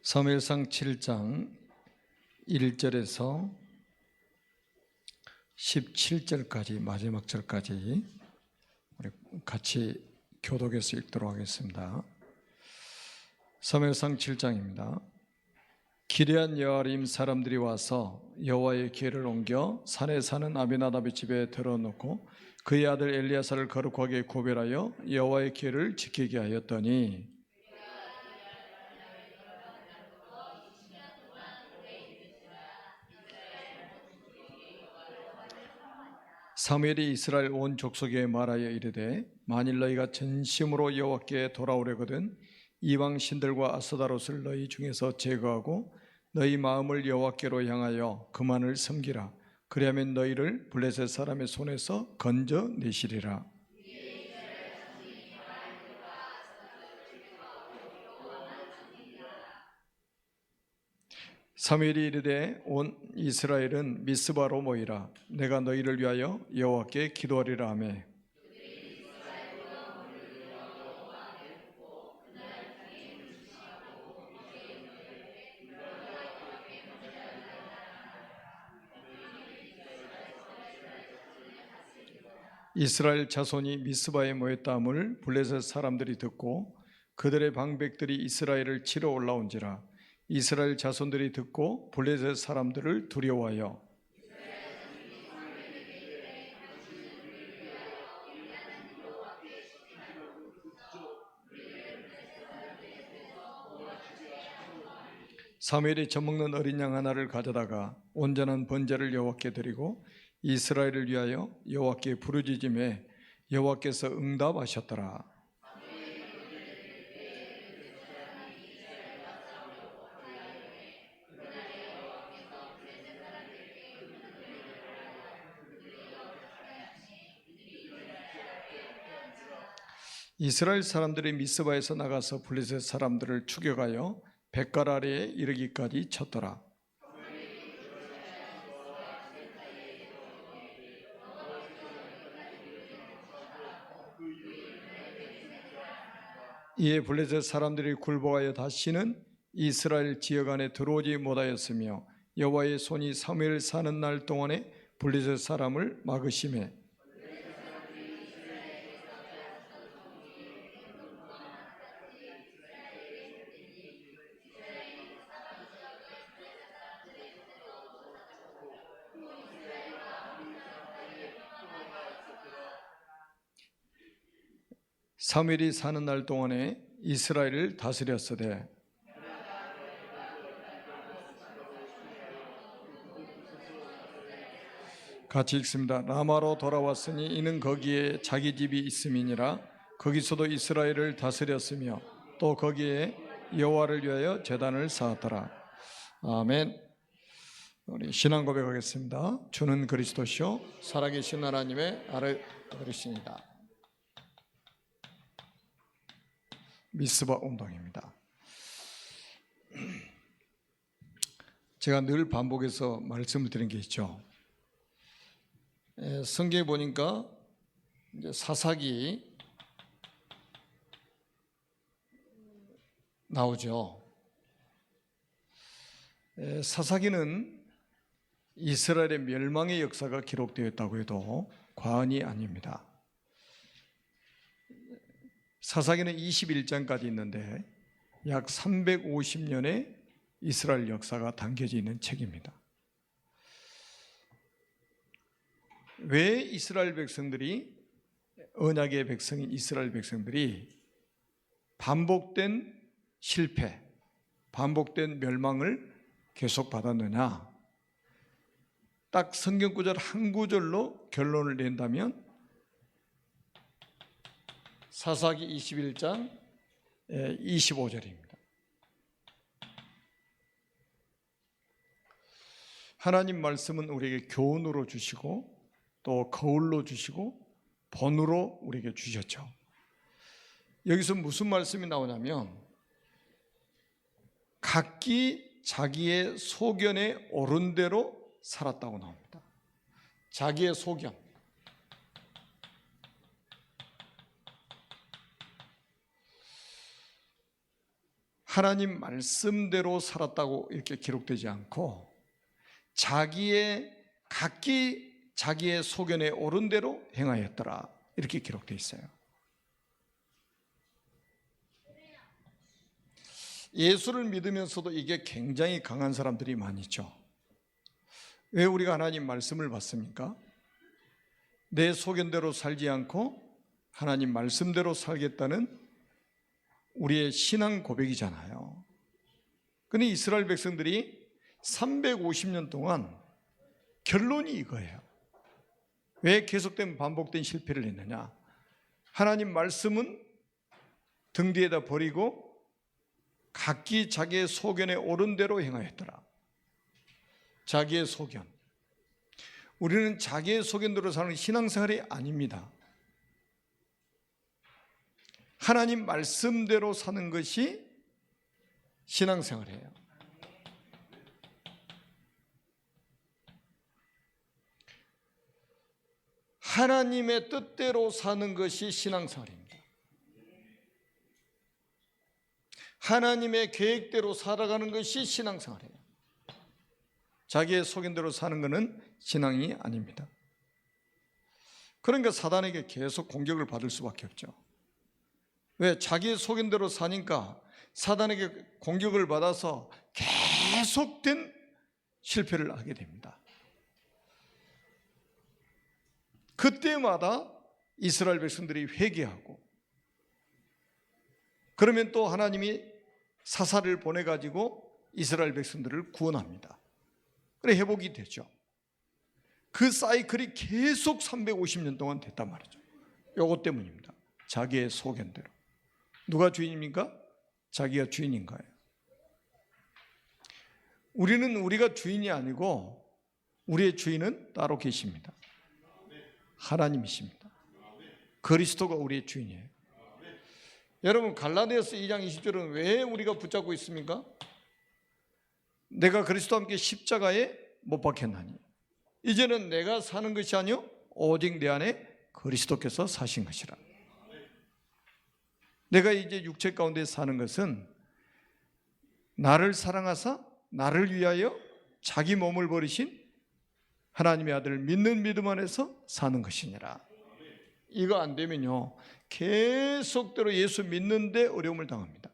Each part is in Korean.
사무엘상 7장 1절에서 17절까지 마지막 절까지 우리 같이 교독해서 읽도록 하겠습니다. 사무엘상 7장입니다. 기레한 여아림 사람들이 와서 여호와의궤를 옮겨 산에 사는 아비나답의 집에 들어놓고 그의 아들 엘리야사를 거룩하게 구별하여 여호와의궤를 지키게 하였더니 사무엘이 이스라엘 온 족속에 말하여 이르되 만일 너희가 전심으로 여호와께 돌아오려거든 이방 신들과 아스다롯을 너희 중에서 제거하고 너희 마음을 여호와께로 향하여 그만을 섬기라. 그리하면 너희를 블레셋 사람의 손에서 건져내시리라. 사무엘이 이르되 온 이스라엘은 미스바로 모이라. 내가 너희를 위하여 여호와께 기도하리라 하며 이스라엘 자손이 미스바에 모였다함을 블레셋 사람들이 듣고 그들의 방백들이 이스라엘을 치러 올라온지라. 이스라엘 자손들이 듣고 블레셋 사람들을 두려워하여 사무엘이 젖먹는 어린 양 하나를 가져다가 온전한 번제를 여호와께 드리고 이스라엘을 위하여 여호와께 부르짖음에 여호와께서 응답하셨더라. 이스라엘 사람들이 미스바에서 나가서 블레셋 사람들을 추격하여 벳갈 아래에 이르기까지 쳤더라. 이에 블레셋 사람들이 굴복하여 다시는 이스라엘 지역 안에 들어오지 못하였으며 여호와의 손이 사무엘 사는 날 동안에 블레셋 사람을 막으시매 사무엘이 사는 날 동안에 이스라엘을 다스렸으되 같이 읽습니다. 라마로 돌아왔으니 이는 거기에 자기 집이 있음이니라. 거기서도 이스라엘을 다스렸으며 또 거기에 여호와를 위하여 제단을 쌓았더라. 아멘. 우리 신앙 고백하겠습니다. 주는 그리스도시요 살아계신 하나님의 아들이시니라. 미스바 운동입니다. 제가 늘 반복해서 말씀을 드린 게 있죠. 성경에 보니까 이제 사사기 나오죠. 사사기는 이스라엘의 멸망의 역사가 기록되어 있다고 해도 과언이 아닙니다. 사사기는 21장까지 있는데 약 350년의 이스라엘 역사가 담겨져 있는 책입니다. 왜 이스라엘 백성들이 언약의 백성인 이스라엘 백성들이 반복된 실패, 반복된 멸망을 계속 받았느냐? 딱 성경 구절 한 구절로 결론을 낸다면 사사기 21장 25절입니다. 하나님 말씀은 우리에게 교훈으로 주시고 또 거울로 주시고 본으로 우리에게 주셨죠. 여기서 무슨 말씀이 나오냐면 각기 자기의 소견에 옳은 대로 살았다고 나옵니다. 자기의 소견. 하나님 말씀대로 살았다고 이렇게 기록되지 않고 각기 자기의 소견에 옳은 대로 행하였더라 이렇게 기록되어 있어요. 예수를 믿으면서도 이게 굉장히 강한 사람들이 많이 있죠. 왜 우리가 하나님 말씀을 받습니까? 내 소견대로 살지 않고 하나님 말씀대로 살겠다는 우리의 신앙 고백이잖아요. 근데 이스라엘 백성들이 350년 동안 결론이 이거예요. 왜 계속된 반복된 실패를 했느냐? 하나님 말씀은 등 뒤에다 버리고 각기 자기의 소견에 옳은 대로 행하였더라. 자기의 소견. 우리는 자기의 소견대로 사는 신앙생활이 아닙니다. 하나님 말씀대로 사는 것이 신앙생활이에요. 하나님의 뜻대로 사는 것이 신앙생활입니다. 하나님의 계획대로 살아가는 것이 신앙생활이에요. 자기의 소견대로 사는 것은 신앙이 아닙니다. 그러니까 사단에게 계속 공격을 받을 수밖에 없죠. 왜? 자기의 소견대로 사니까 사단에게 공격을 받아서 계속된 실패를 하게 됩니다. 그때마다 이스라엘 백성들이 회개하고 그러면 또 하나님이 사사를 보내가지고 이스라엘 백성들을 구원합니다. 그래 회복이 되죠. 그 사이클이 계속 350년 동안 됐단 말이죠. 요것 때문입니다. 자기의 소견대로. 누가 주인입니까? 자기가 주인인 거예요. 우리가 주인이 아니고 우리의 주인은 따로 계십니다. 하나님이십니다. 그리스도가 우리의 주인이에요. 여러분 갈라디아서 2장 20절은 왜 우리가 붙잡고 있습니까? 내가 그리스도와 함께 십자가에 못 박혔나니 이제는 내가 사는 것이 아니요 오직 내 안에 그리스도께서 사신 것이라. 내가 이제 육체 가운데 사는 것은 나를 사랑하사 나를 위하여 자기 몸을 버리신 하나님의 아들을 믿는 믿음 안에서 사는 것이니라. 이거 안 되면요 계속대로 예수 믿는데 어려움을 당합니다.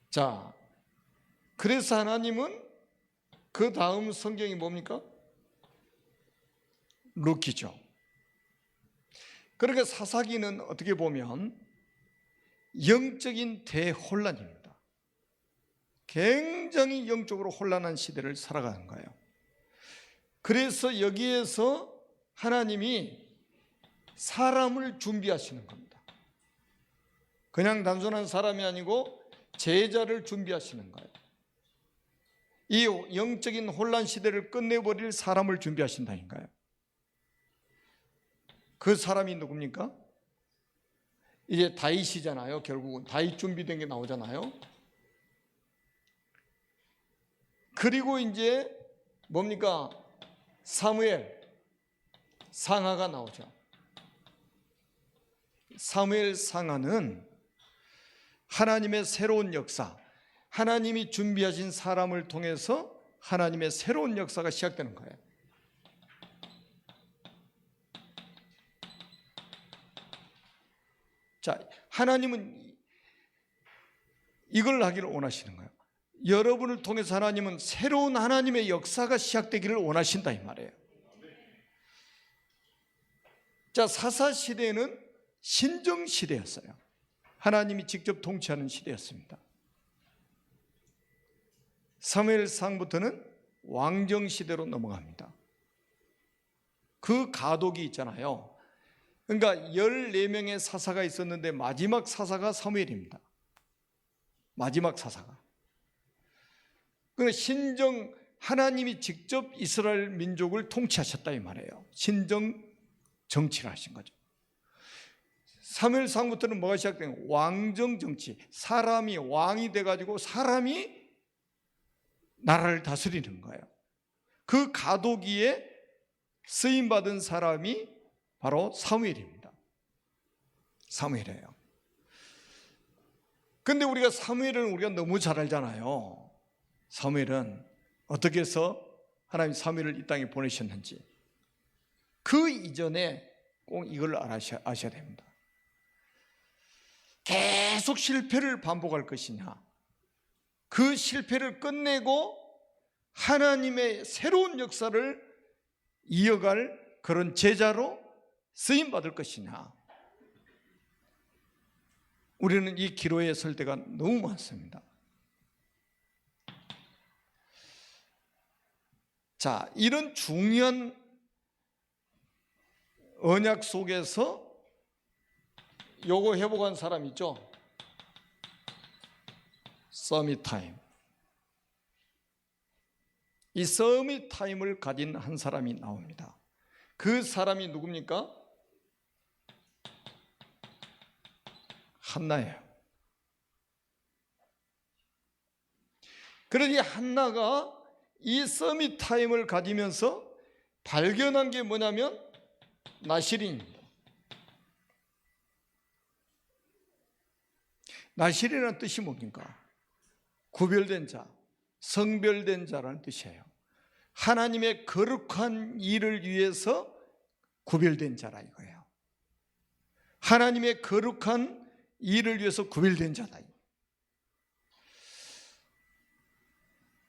자, 그래서 하나님은 그 다음 성경이 뭡니까? 루키죠. 그러니까 사사기는 어떻게 보면 영적인 대혼란입니다. 굉장히 영적으로 혼란한 시대를 살아가는 거예요. 그래서 여기에서 하나님이 사람을 준비하시는 겁니다. 그냥 단순한 사람이 아니고 제자를 준비하시는 거예요. 이 영적인 혼란 시대를 끝내버릴 사람을 준비하신다니까요. 그 사람이 누굽니까? 이제 다윗이잖아요. 결국은 다윗 준비된 게 나오잖아요. 그리고 이제 뭡니까? 사무엘 상하가 나오죠. 사무엘 상하는 하나님의 새로운 역사, 하나님이 준비하신 사람을 통해서 하나님의 새로운 역사가 시작되는 거예요. 자, 하나님은 이걸 하기를 원하시는 거예요. 여러분을 통해서 하나님은 새로운 하나님의 역사가 시작되기를 원하신다 이 말이에요. 자, 사사시대는 신정시대였어요. 하나님이 직접 통치하는 시대였습니다. 사무엘상부터는 왕정시대로 넘어갑니다. 그 가독이 있잖아요. 그러니까 14명의 사사가 있었는데 마지막 사사가 사무엘입니다. 마지막 사사가. 그러니까 신정 하나님이 직접 이스라엘 민족을 통치하셨다 이 말이에요. 신정 정치를 하신 거죠. 사무엘상부터는 뭐가 시작된? 왕정 정치. 사람이 왕이 돼가지고 사람이 나라를 다스리는 거예요. 그 가도기에 쓰임받은 사람이 바로 사무엘입니다. 사무엘이에요. 근데 우리가 사무엘은 우리가 너무 잘 알잖아요. 사무엘은 어떻게 해서 하나님 사무엘을 이 땅에 보내셨는지. 그 이전에 꼭 이걸 아셔야 됩니다. 계속 실패를 반복할 것이냐, 그 실패를 끝내고 하나님의 새로운 역사를 이어갈 그런 제자로 쓰임받을 것이냐. 우리는 이 기로에 설 때가 너무 많습니다. 자, 이런 중요한 언약 속에서 요거 회복한 사람 있죠? 서밋 타임. 이 서밋 타임을 가진 한 사람이 나옵니다. 그 사람이 누굽니까? 한나예요. 그러니 한나가 이 서밋 타임을 가지면서 발견한 게 뭐냐면 나실인입니다. 나실이라는 뜻이 뭡니까? 구별된 자, 성별된 자라는 뜻이에요. 하나님의 거룩한 일을 위해서 구별된 자라 이거예요. 하나님의 거룩한 일을 위해서 구별된 자다.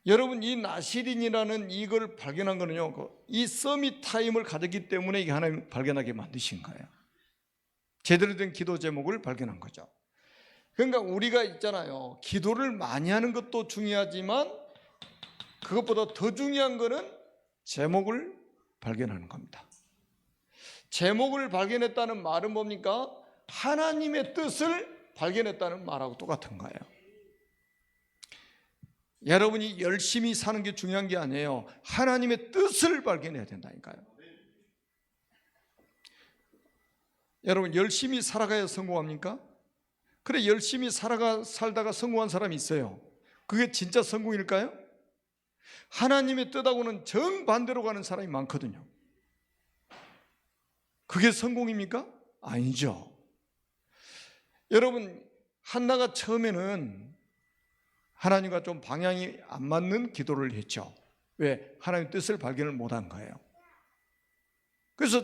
여러분, 이 나실인이라는 이걸 발견한 거는요, 이 서밋 타임을 가졌기 때문에 이게 하나님 발견하게 만드신 거예요. 제대로 된 기도 제목을 발견한 거죠. 그러니까 우리가 있잖아요, 기도를 많이 하는 것도 중요하지만 그것보다 더 중요한 거는 제목을 발견하는 겁니다. 제목을 발견했다는 말은 뭡니까? 하나님의 뜻을 발견했다는 말하고 똑같은 거예요. 여러분이 열심히 사는 게 중요한 게 아니에요. 하나님의 뜻을 발견해야 된다니까요. 여러분, 열심히 살아가야 성공합니까? 그래, 열심히 살다가 성공한 사람이 있어요. 그게 진짜 성공일까요? 하나님의 뜻하고는 정반대로 가는 사람이 많거든요. 그게 성공입니까? 아니죠. 여러분, 한나가 처음에는 하나님과 좀 방향이 안 맞는 기도를 했죠. 왜? 하나님의 뜻을 발견을 못한 거예요. 그래서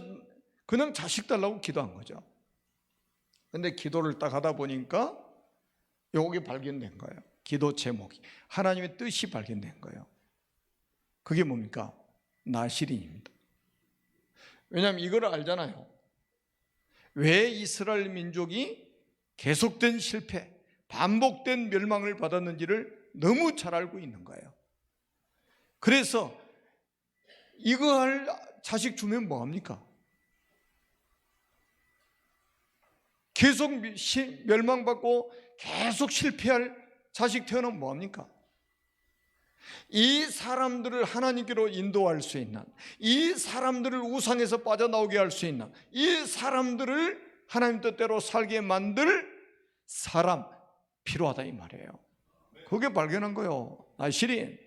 그냥 자식 달라고 기도한 거죠. 근데 기도를 딱 하다 보니까 요게 발견된 거예요. 기도 제목이 하나님의 뜻이 발견된 거예요. 그게 뭡니까? 나실인입니다. 왜냐하면 이걸 알잖아요. 왜 이스라엘 민족이 계속된 실패, 반복된 멸망을 받았는지를 너무 잘 알고 있는 거예요. 그래서 이거 할 자식 주면 뭐합니까? 계속 멸망받고 계속 실패할 자식 태어나면 뭐합니까? 이 사람들을 하나님께로 인도할 수 있는, 이 사람들을 우상에서 빠져나오게 할 수 있는, 이 사람들을 하나님 뜻대로 살게 만들 사람 필요하다 이 말이에요. 그게 발견한 거예요. 나실인.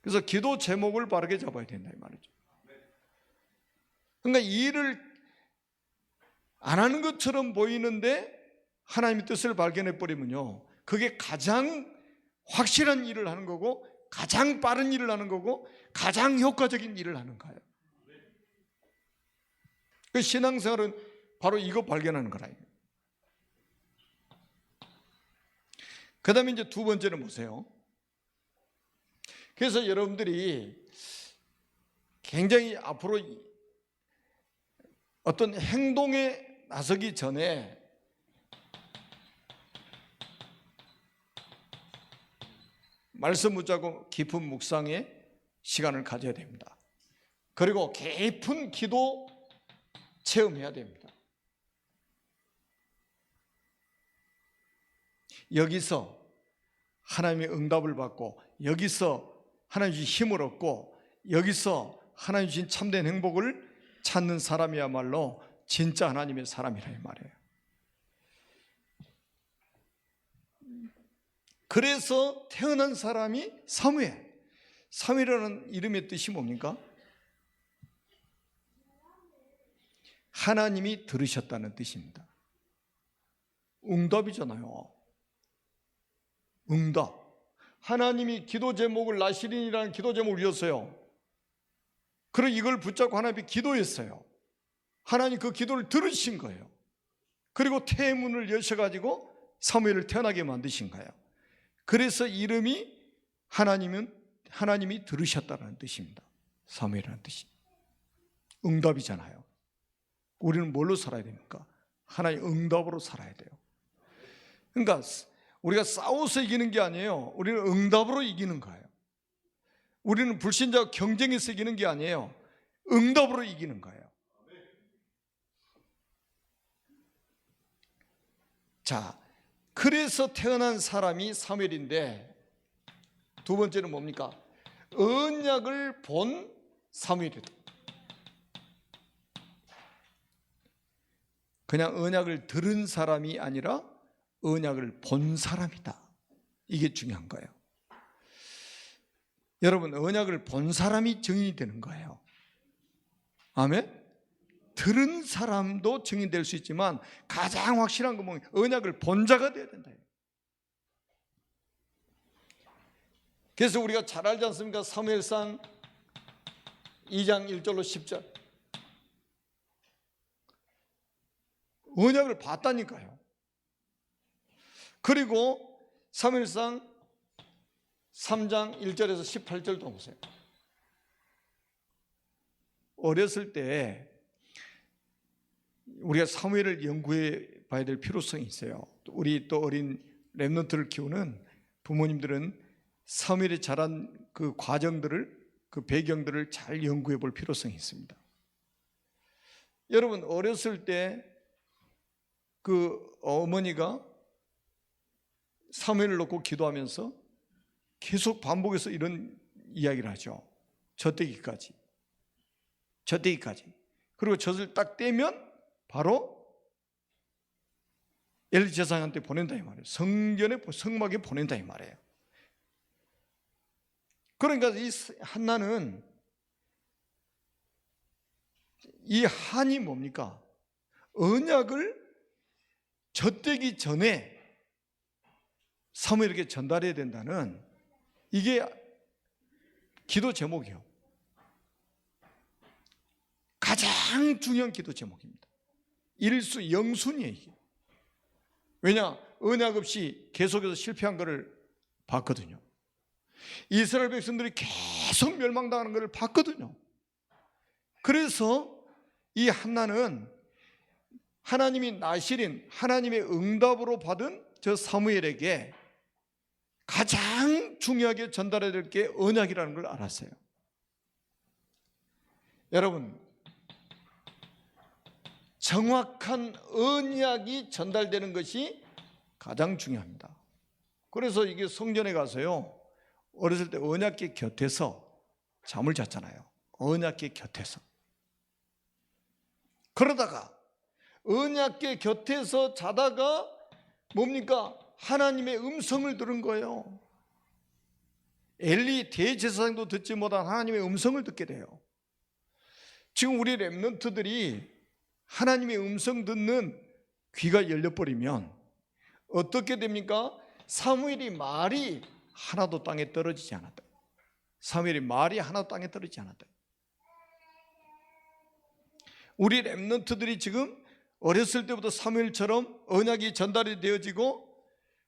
그래서 기도 제목을 바르게 잡아야 된다 이 말이죠. 그러니까 일을 안 하는 것처럼 보이는데 하나님의 뜻을 발견해 버리면요, 그게 가장 확실한 일을 하는 거고, 가장 빠른 일을 하는 거고, 가장 효과적인 일을 하는 거예요. 그 신앙생활은 바로 이거 발견하는 거라. 그 다음에 이제 두 번째는 보세요. 그래서 여러분들이 굉장히 앞으로 어떤 행동에 나서기 전에 말씀 붙잡고 깊은 묵상의 시간을 가져야 됩니다. 그리고 깊은 기도 체험해야 됩니다. 여기서 하나님의 응답을 받고, 여기서 하나님 주신 힘을 얻고, 여기서 하나님 주신 참된 행복을 찾는 사람이야말로 진짜 하나님의 사람이라 이 말이에요. 그래서 태어난 사람이 사무엘. 사무엘이라는 이름의 뜻이 뭡니까? 하나님이 들으셨다는 뜻입니다. 응답이잖아요. 응답. 하나님이 기도 제목을 나시린이라는 기도 제목을 주셨어요. 그리고 이걸 붙잡고 하나님께 기도했어요. 하나님 그 기도를 들으신 거예요. 그리고 태문을 여셔가지고 사무엘을 태어나게 만드신 거예요. 그래서 이름이 하나님이 들으셨다는 뜻입니다. 사무엘이라는 뜻이 응답이잖아요. 우리는 뭘로 살아야 됩니까? 하나님 응답으로 살아야 돼요. 그러니까 우리가 싸워서 이기는 게 아니에요. 우리는 응답으로 이기는 거예요. 우리는 불신자와 경쟁해서 이기는 게 아니에요. 응답으로 이기는 거예요. 자, 그래서 태어난 사람이 사무엘인데, 두 번째는 뭡니까? 언약을 본 사무엘이다. 그냥 언약을 들은 사람이 아니라 언약을 본 사람이다. 이게 중요한 거예요. 여러분, 언약을 본 사람이 증인이 되는 거예요. 아멘? 들은 사람도 증인될 수 있지만 가장 확실한 건 뭐냐? 언약을 본 자가 되어야 된다. 그래서 우리가 잘 알지 않습니까? 사무엘상 2장 1절로 10절. 언약을 봤다니까요. 그리고 사무엘상 3장 1절에서 18절도 보세요. 어렸을 때 우리가 사무엘을 연구해 봐야 될 필요성이 있어요. 우리 또 어린 렘넌트를 키우는 부모님들은 사무엘이 자란 그 과정들을, 그 배경들을 잘 연구해 볼 필요성이 있습니다. 여러분, 어렸을 때 그 어머니가 사무엘을 놓고 기도하면서 계속 반복해서 이런 이야기를 하죠. 젖대기까지. 그리고 젖을 딱 떼면 바로 엘리 제사장한테 보낸다 이 말이에요. 성막에 보낸다 이 말이에요. 그러니까 이 한나는, 이 한이 뭡니까? 언약을 젖대기 전에 사무엘에게 전달해야 된다는, 이게 기도 제목이에요. 가장 중요한 기도 제목입니다. 일수 영순이에요, 이게. 왜냐? 언약 없이 계속해서 실패한 것을 봤거든요. 이스라엘 백성들이 계속 멸망당하는 것을 봤거든요. 그래서 이 한나는 하나님이 나시린, 하나님의 응답으로 받은 저 사무엘에게 가장 중요하게 전달해야 될 게 언약이라는 걸 알았어요. 여러분, 정확한 언약이 전달되는 것이 가장 중요합니다. 그래서 이게 성전에 가서요, 어렸을 때 언약궤 곁에서 잠을 잤잖아요. 언약궤 곁에서. 그러다가 언약궤 곁에서 자다가 뭡니까? 하나님의 음성을 들은 거예요. 엘리 대제사장도 듣지 못한 하나님의 음성을 듣게 돼요. 지금 우리 렘넌트들이 하나님의 음성 듣는 귀가 열려버리면 어떻게 됩니까? 사무엘이 말이 하나도 땅에 떨어지지 않았다. 사무엘이 말이 하나도 땅에 떨어지지 않았다. 우리 렘넌트들이 지금 어렸을 때부터 사무엘처럼 언약이 전달이 되어지고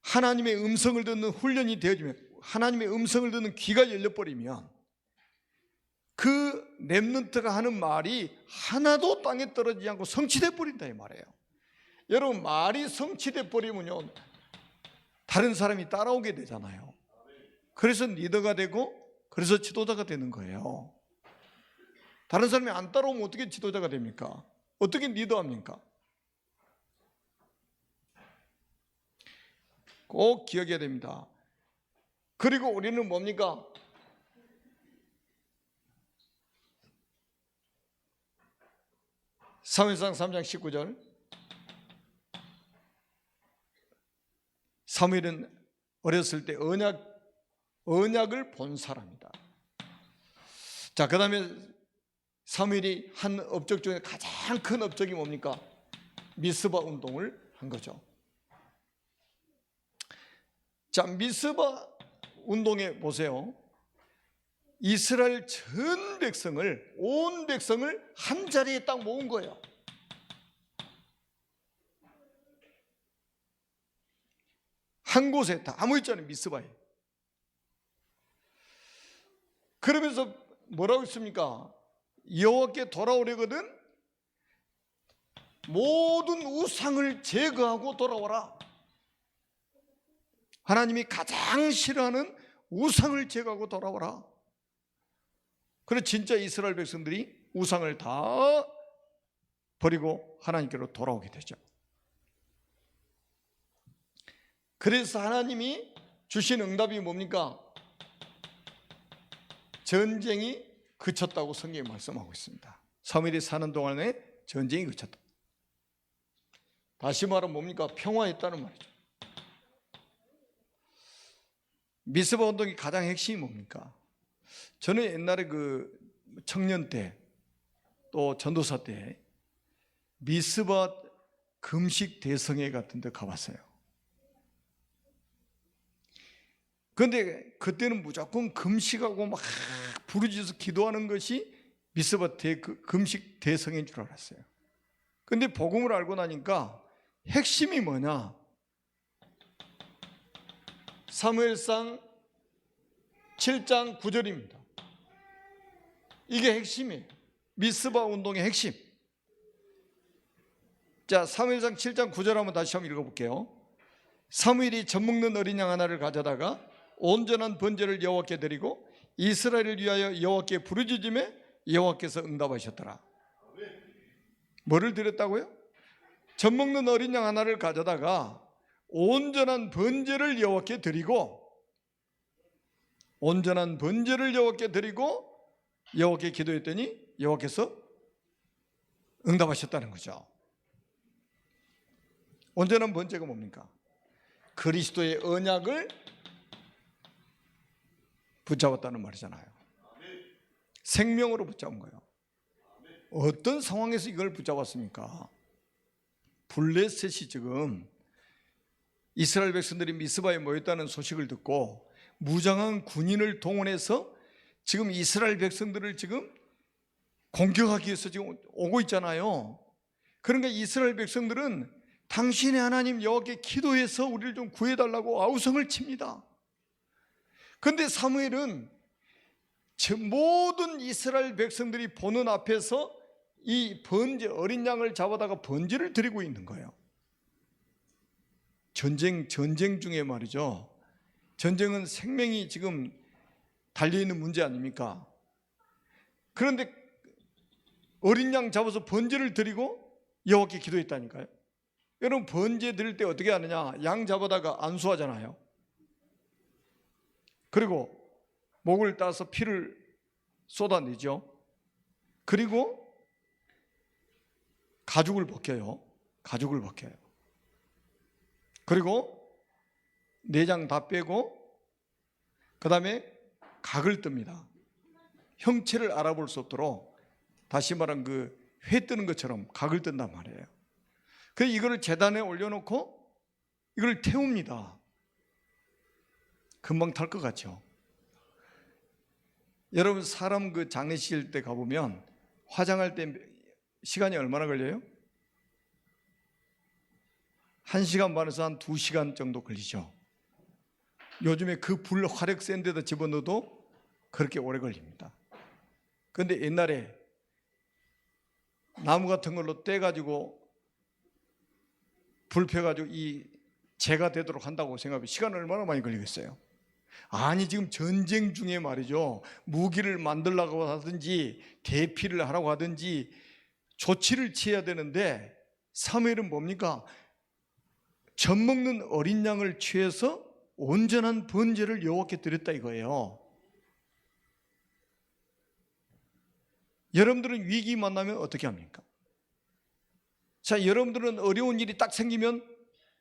하나님의 음성을 듣는 훈련이 되어지면, 하나님의 음성을 듣는 귀가 열려버리면 그 렘넌트가 하는 말이 하나도 땅에 떨어지지 않고 성취돼 버린다 이 말이에요. 여러분, 말이 성취돼 버리면요, 다른 사람이 따라오게 되잖아요. 그래서 리더가 되고, 그래서 지도자가 되는 거예요. 다른 사람이 안 따라오면 어떻게 지도자가 됩니까? 어떻게 리더합니까? 꼭 기억해야 됩니다. 그리고 우리는 뭡니까? 사무엘상 3장 19절. 사무엘은 어렸을 때 언약을 본 사람이다. 자, 그 다음에 사무엘이 한 업적 중에 가장 큰 업적이 뭡니까? 미스바 운동을 한 거죠. 자, 미스바 운동에 보세요. 이스라엘 전 백성을, 온 백성을 한 자리에 딱 모은 거예요. 한 곳에 다 모였잖아요, 미스바에. 그러면서 뭐라고 했습니까? 여호와께 돌아오려거든 모든 우상을 제거하고 돌아오라. 하나님이 가장 싫어하는 우상을 제거하고 돌아오라. 그래서 진짜 이스라엘 백성들이 우상을 다 버리고 하나님께로 돌아오게 되죠. 그래서 하나님이 주신 응답이 뭡니까? 전쟁이 그쳤다고 성경이 말씀하고 있습니다. 사무엘이 사는 동안에 전쟁이 그쳤다. 다시 말하면 뭡니까? 평화했다는 말이죠. 미스바 운동의 가장 핵심이 뭡니까? 저는 옛날에 그 청년 때 또 전도사 때 미스바 금식 대성회 같은 데 가봤어요. 그런데 그때는 무조건 금식하고 막 부르짖어서 기도하는 것이 미스바 금식 대성회인 줄 알았어요. 그런데 복음을 알고 나니까 핵심이 뭐냐? 사무엘상 7장 9절입니다. 이게 핵심이에요. 미스바 운동의 핵심. 자, 사무엘상 7장 9절 한번 다시 한번 읽어볼게요. 사무엘이 젖먹는 어린 양 하나를 가져다가 온전한 번제를 여호와께 드리고 이스라엘을 위하여 여호와께 부르짖음에 여호와께서 응답하셨더라. 뭐를 드렸다고요? 젖먹는 어린 양 하나를 가져다가 온전한 번제를 여호와께 드리고 온전한 번제를 여호와께 드리고 여호와께 기도했더니 여호와께서 응답하셨다는 거죠. 온전한 번제가 뭡니까? 그리스도의 언약을 붙잡았다는 말이잖아요. 생명으로 붙잡은 거예요. 어떤 상황에서 이걸 붙잡았습니까? 블레셋이 지금 이스라엘 백성들이 미스바에 모였다는 소식을 듣고 무장한 군인을 동원해서 지금 이스라엘 백성들을 지금 공격하기 위해서 지금 오고 있잖아요. 그러니까 이스라엘 백성들은 당신의 하나님 여호와께 기도해서 우리를 좀 구해달라고 아우성을 칩니다. 그런데 사무엘은 모든 이스라엘 백성들이 보는 앞에서 이 번제, 어린 양을 잡아다가 번제를 드리고 있는 거예요. 전쟁 중에 말이죠. 전쟁은 생명이 지금 달려있는 문제 아닙니까? 그런데 어린 양 잡아서 번제를 드리고 여호와께 기도했다니까요. 여러분, 번제 드릴 때 어떻게 하느냐? 양 잡아다가 안수하잖아요. 그리고 목을 따서 피를 쏟아내죠. 그리고 가죽을 벗겨요. 그리고 내장 다 빼고 그 다음에 각을 뜹니다. 형체를 알아볼 수 없도록, 다시 말하면 그 회 뜨는 것처럼 각을 뜬단 말이에요. 그래서 이거를 제단에 올려놓고 이걸 태웁니다. 금방 탈 것 같죠? 여러분, 사람 그 장례식 때 가보면 화장할 때 시간이 얼마나 걸려요? 1시간 반에서 한 2시간 정도 걸리죠. 요즘에 그 불 화력 센 데다 집어넣어도 그렇게 오래 걸립니다. 그런데 옛날에 나무 같은 걸로 떼가지고 불 펴가지고 이 재가 되도록 한다고 생각하면 시간 얼마나 많이 걸리겠어요? 아니, 지금 전쟁 중에 말이죠, 무기를 만들려고 하든지 대피를 하라고 하든지 조치를 취해야 되는데 사무엘은 뭡니까? 젖먹는 어린 양을 취해서 온전한 번제를 여호와께 드렸다 이거예요. 여러분들은 위기 만나면 어떻게 합니까? 자, 여러분들은 어려운 일이 딱 생기면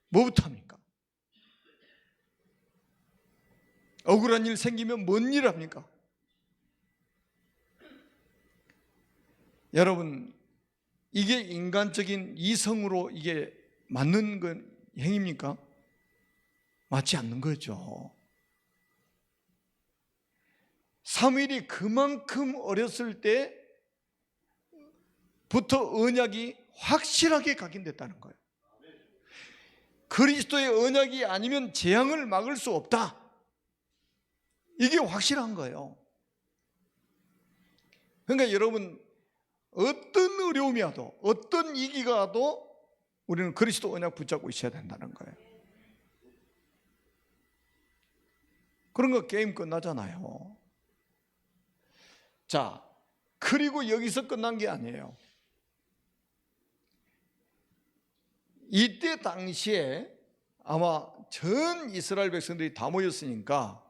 뭐부터 합니까? 억울한 일 생기면 뭔 일을 합니까? 여러분, 이게 인간적인 이성으로 이게 맞는 건 행위입니까? 맞지 않는 거죠. 사무엘이 그만큼 어렸을 때부터 언약이 확실하게 각인됐다는 거예요. 그리스도의 언약이 아니면 재앙을 막을 수 없다. 이게 확실한 거예요. 그러니까 여러분, 어떤 어려움이 와도, 어떤 위기가 와도 우리는 그리스도 언약 붙잡고 있어야 된다는 거예요. 그런 거 게임 끝나잖아요. 자, 그리고 여기서 끝난 게 아니에요. 이때 당시에 아마 전 이스라엘 백성들이 다 모였으니까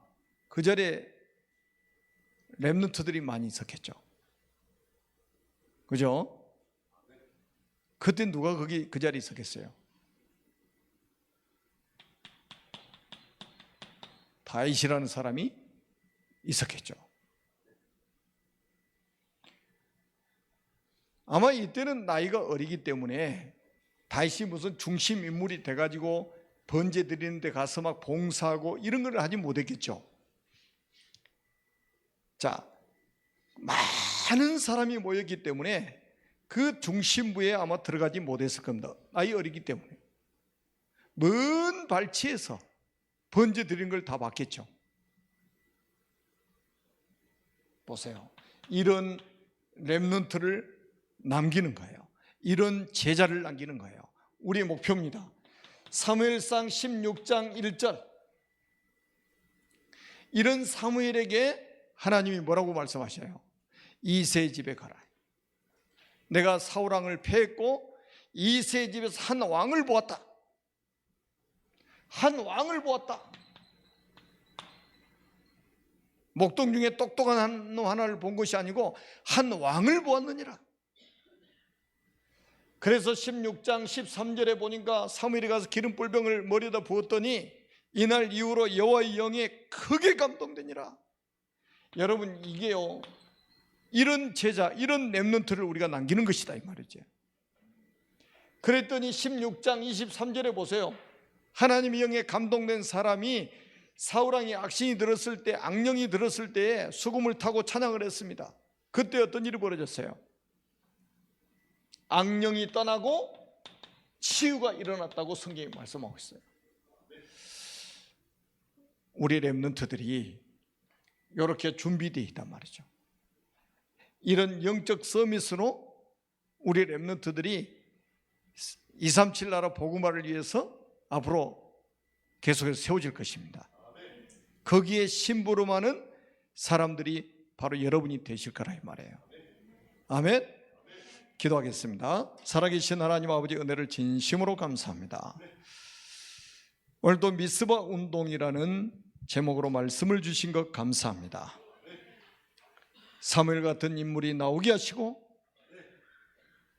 그 자리에 렘넌트들이 많이 있었겠죠. 그죠? 그때 누가 그 자리에 있었겠어요? 다윗이라는 사람이 있었겠죠. 아마 이때는 나이가 어리기 때문에 다윗이 무슨 중심 인물이 돼가지고 번제 드리는 데 가서 막 봉사하고 이런 걸 하지 못했겠죠. 자, 많은 사람이 모였기 때문에 그 중심부에 아마 들어가지 못했을 겁니다. 나이 어리기 때문에. 먼 발치에서 번제 드리는 걸 다 봤겠죠. 보세요. 이런 렘넌트를 남기는 거예요. 이런 제자를 남기는 거예요. 우리의 목표입니다. 사무엘상 16장 1절, 이런 사무엘에게 하나님이 뭐라고 말씀하셔요? 이새의 집에 가라. 내가 사울 왕을 패했고 이새의 집에서 한 왕을 보았다. 한 왕을 보았다. 목동 중에 똑똑한 한 놈 하나를 본 것이 아니고 한 왕을 보았느니라. 그래서 16장 13절에 보니까 사무엘이 가서 기름불병을 머리에다 부었더니 이날 이후로 여호와의 영에 크게 감동되니라. 여러분, 이게요, 이런 제자, 이런 렘넌트를 우리가 남기는 것이다 이 말이죠. 그랬더니 16장 23절에 보세요. 하나님의 영에 감동된 사람이 사울왕이 악신이 들었을 때, 악령이 들었을 때에 수금을 타고 찬양을 했습니다. 그때 어떤 일이 벌어졌어요? 악령이 떠나고 치유가 일어났다고 성경이 말씀하고 있어요. 우리 렘넌트들이 이렇게 준비되어 있단 말이죠. 이런 영적 서밋으로 우리 렘넌트들이 237 나라 복음화를 위해서 앞으로 계속해서 세워질 것입니다. 거기에 심부름하는 사람들이 바로 여러분이 되실 거라 이 말이에요. 아멘. 기도하겠습니다. 살아계신 하나님 아버지, 은혜를 진심으로 감사합니다. 오늘도 미스바 운동이라는 제목으로 말씀을 주신 것 감사합니다. 사무엘 같은 인물이 나오게 하시고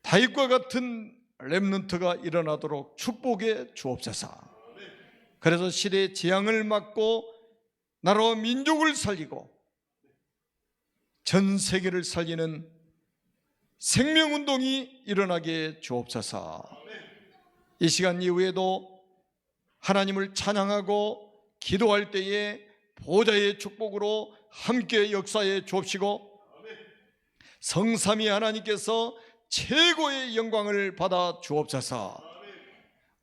다윗과 같은 렘넌트가 일어나도록 축복해 주옵소서. 그래서 시대의 재앙을 막고 나라와 민족을 살리고 전 세계를 살리는 생명운동이 일어나게 주옵소서. 이 시간 이후에도 하나님을 찬양하고 기도할 때에 보좌의 축복으로 함께 역사해 주옵시고 성삼위 하나님께서 최고의 영광을 받아 주옵소서.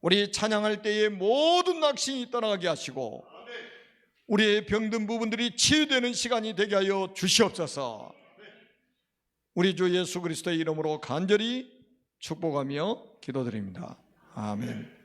우리 찬양할 때에 모든 낙심이 떠나가게 하시고 우리의 병든 부분들이 치유되는 시간이 되게 하여 주시옵소서. 우리 주 예수 그리스도의 이름으로 간절히 축복하며 기도드립니다. 아멘.